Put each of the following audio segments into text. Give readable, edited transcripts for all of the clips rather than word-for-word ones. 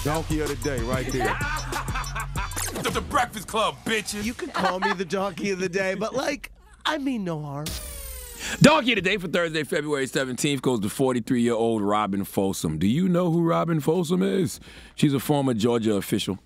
Donkey of the day right there. The Breakfast Club, bitches. You can call me the donkey of the day, but, like, I mean no harm. Donkey of the day for Thursday, February 17th goes to 43-year-old Robin Folsom. Do you know who Robin Folsom is? She's a former Georgia official.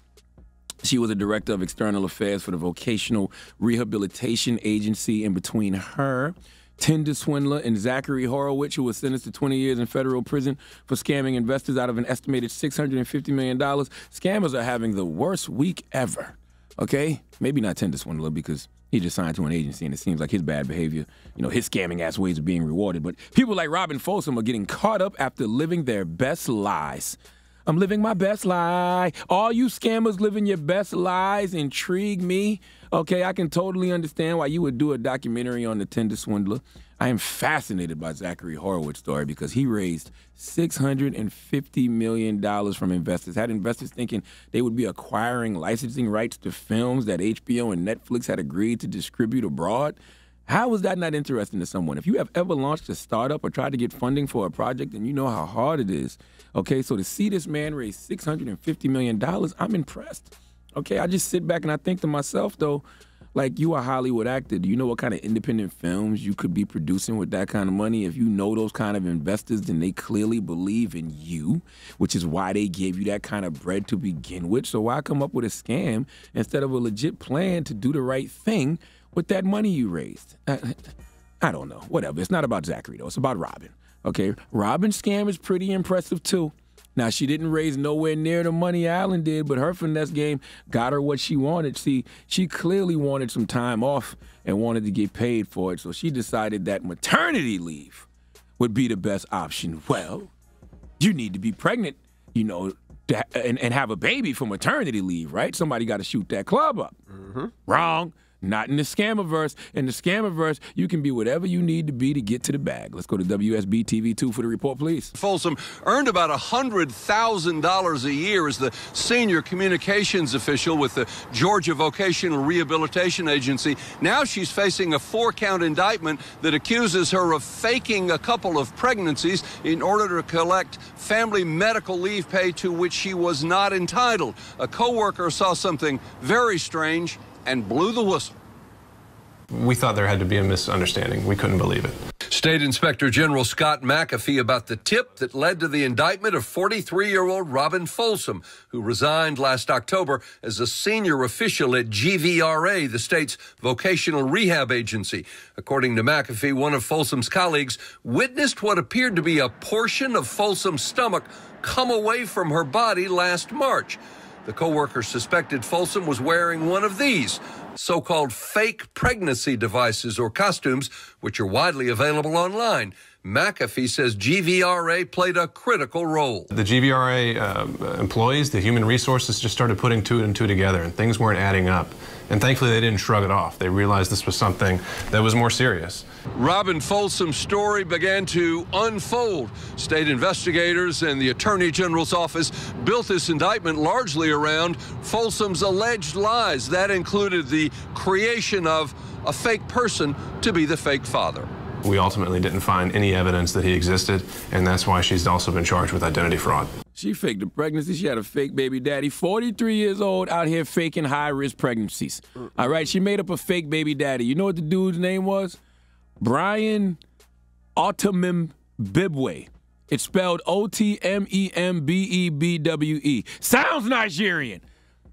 She was a director of external affairs for the Vocational Rehabilitation Agency. In between her, Tinder swindler, and Zachary Horowitz, who was sentenced to 20 years in federal prison for scamming investors out of an estimated $650 million. Scammers are having the worst week ever, okay? Maybe not Tinder swindler because he just signed to an agency and it seems like his bad behavior, his scamming-ass ways are being rewarded. But people like Robin Folsom are getting caught up after living their best lies. I'm living my best lie. All you scammers living your best lies intrigue me. Okay, I can totally understand why you would do a documentary on the Tinder swindler. I am fascinated by Zachary Horowitz's story because he raised $650 million from investors, had investors thinking they would be acquiring licensing rights to films that HBO and Netflix had agreed to distribute abroad. How is that not interesting to someone? If you have ever launched a startup or tried to get funding for a project, then you know how hard it is. Okay, so to see this man raise $650 million, I'm impressed. Okay, I just sit back and I think to myself, though, like, you are a Hollywood actor. Do you know what kind of independent films you could be producing with that kind of money? If you know those kind of investors, then they clearly believe in you, which is why they gave you that kind of bread to begin with. So why come up with a scam instead of a legit plan to do the right thing with that money you raised? I don't know. Whatever. It's not about Zachary, though. It's about Robin. Okay? Robin's scam is pretty impressive, too. Now, she didn't raise nowhere near the money Allen did, but her finesse game got her what she wanted. See, she clearly wanted some time off and wanted to get paid for it, so she decided that maternity leave would be the best option. Well, you need to be pregnant, and have a baby for maternity leave, right? Somebody got to shoot that club up. Mm-hmm. Wrong. Not in the scammerverse. In the scammerverse, you can be whatever you need to be to get to the bag. Let's go to WSB-TV2 for the report, please. Folsom earned about $100,000 a year as the senior communications official with the Georgia Vocational Rehabilitation Agency. Now she's facing a 4-count indictment that accuses her of faking a couple of pregnancies in order to collect family medical leave pay to which she was not entitled. A coworker saw something very strange and blew the whistle. We thought there had to be a misunderstanding. We couldn't believe it. State Inspector General Scott McAfee about the tip that led to the indictment of 43-year-old Robin Folsom, who resigned last October as a senior official at GVRA, the state's vocational rehab agency. According to McAfee, one of Folsom's colleagues witnessed what appeared to be a portion of Folsom's stomach come away from her body last March. The coworker suspected Folsom was wearing one of these so-called fake pregnancy devices or costumes, which are widely available online. McAfee says GVRA played a critical role. The GVRA employees, the human resources, just started putting 2 and 2 together, and things weren't adding up. And thankfully, they didn't shrug it off. They realized this was something that was more serious. Robin Folsom's story began to unfold. State investigators and the Attorney General's office built this indictment largely around Folsom's alleged lies. That included the creation of a fake person to be the fake father. We ultimately didn't find any evidence that he existed, and that's why she's also been charged with identity fraud. She faked a pregnancy. She had a fake baby daddy. 43 years old, out here faking high-risk pregnancies. All right, she made up a fake baby daddy. You know what the dude's name was? Brian Otemembibwe. It's spelled Otemembebwe. Sounds Nigerian.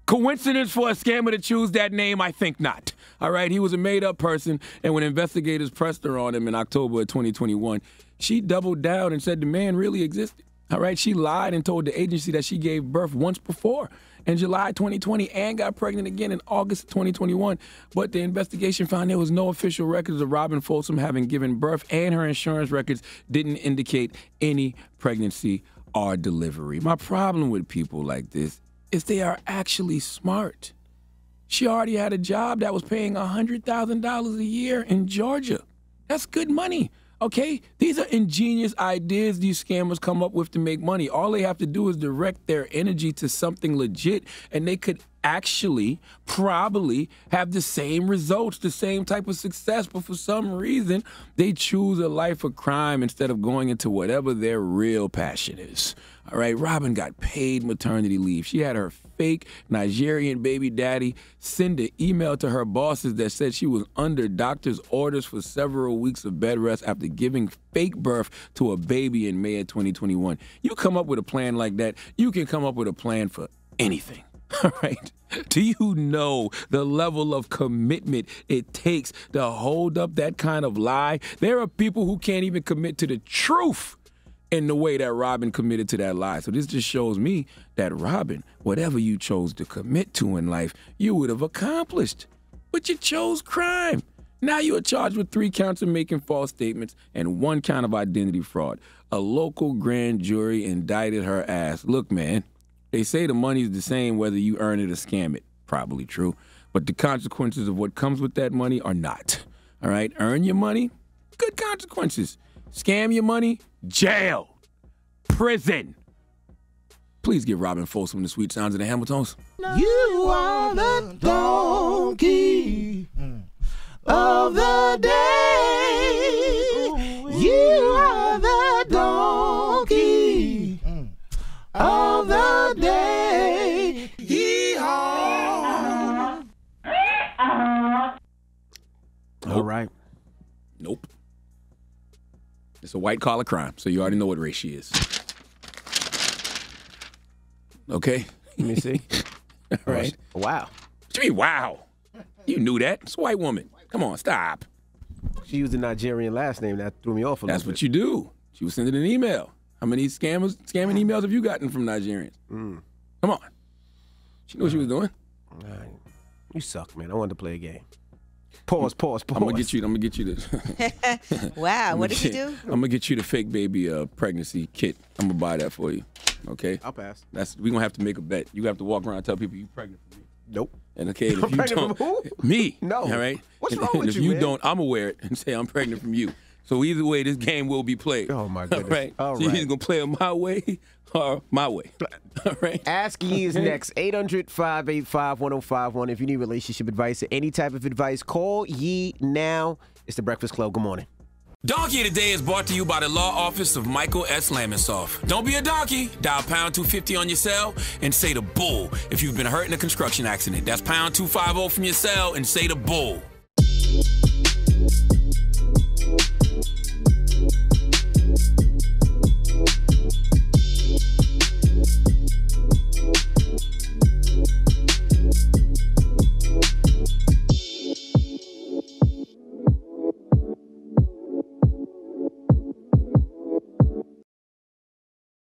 Coincidence for a scammer to choose that name? I think not. All right, he was a made-up person, and when investigators pressed her on him in October of 2021, she doubled down and said the man really existed. All right, she lied and told the agency that she gave birth once before in July 2020 and got pregnant again in August 2021. But the investigation found there was no official records of Robin Folsom having given birth, and her insurance records didn't indicate any pregnancy or delivery. My problem with people like this is they are actually smart. She already had a job that was paying $100,000 a year in Georgia. That's good money. Okay, these are ingenious ideas these scammers come up with to make money. All they have to do is direct their energy to something legit, and they could actually probably have the same results, the same type of success, but for some reason, they choose a life of crime instead of going into whatever their real passion is. All right, Robin got paid maternity leave. She had her fake Nigerian baby daddy send an email to her bosses that said she was under doctor's orders for several weeks of bed rest after giving fake birth to a baby in May of 2021. You come up with a plan like that, you can come up with a plan for anything. All right. Do you know the level of commitment it takes to hold up that kind of lie? There are people who can't even commit to the truth in the way that Robin committed to that lie. So this just shows me that Robin, whatever you chose to commit to in life, you would have accomplished. But you chose crime. Now you are charged with 3 counts of making false statements and 1 count of identity fraud. A local grand jury indicted her ass. Look, man, they say the money's the same whether you earn it or scam it. Probably true. But the consequences of what comes with that money are not. All right? Earn your money, good consequences. Scam your money, jail, prison. Please give Robin Folsom the sweet sounds of the Hamiltons. You are the donkey of the day. You are the donkey of the day. Yee-haw. All right. Nope. It's a white-collar crime, so you already know what race she is. Okay? Let me see. All right. Wow. What you mean, wow? You knew that. It's a white woman. Come on, stop. She used a Nigerian last name. That threw me off a little bit. That's what you do. She was sending an email. How many scamming emails have you gotten from Nigerians? Come on. She knew what she was doing. You suck, man. I wanted to play a game. Pause. I'm gonna get you this. Wow, what did you do? I'm gonna get you the fake baby pregnancy kit. I'm gonna buy that for you. Okay? I'll pass. We gonna have to make a bet. You have to walk around and tell people you pregnant for me. Nope. And okay, if you pregnant don't, from who? Me. No. All right. What's wrong and with if you, you man? don't, I'm gonna wear it and say I'm pregnant from you. So either way, this game will be played. Oh my goodness. All right. All So you're right. either gonna play it my way or my way. All right. Ask Yee is next. 800-585-1051. If you need relationship advice or any type of advice, call Yee now. It's the Breakfast Club. Good morning. Donkey of the Day is brought to you by the law office of Michael S. Lamonsoff. Don't be a donkey. Dial pound 250 on your cell and say the bull if you've been hurt in a construction accident. That's pound 250 from your cell and say the bull.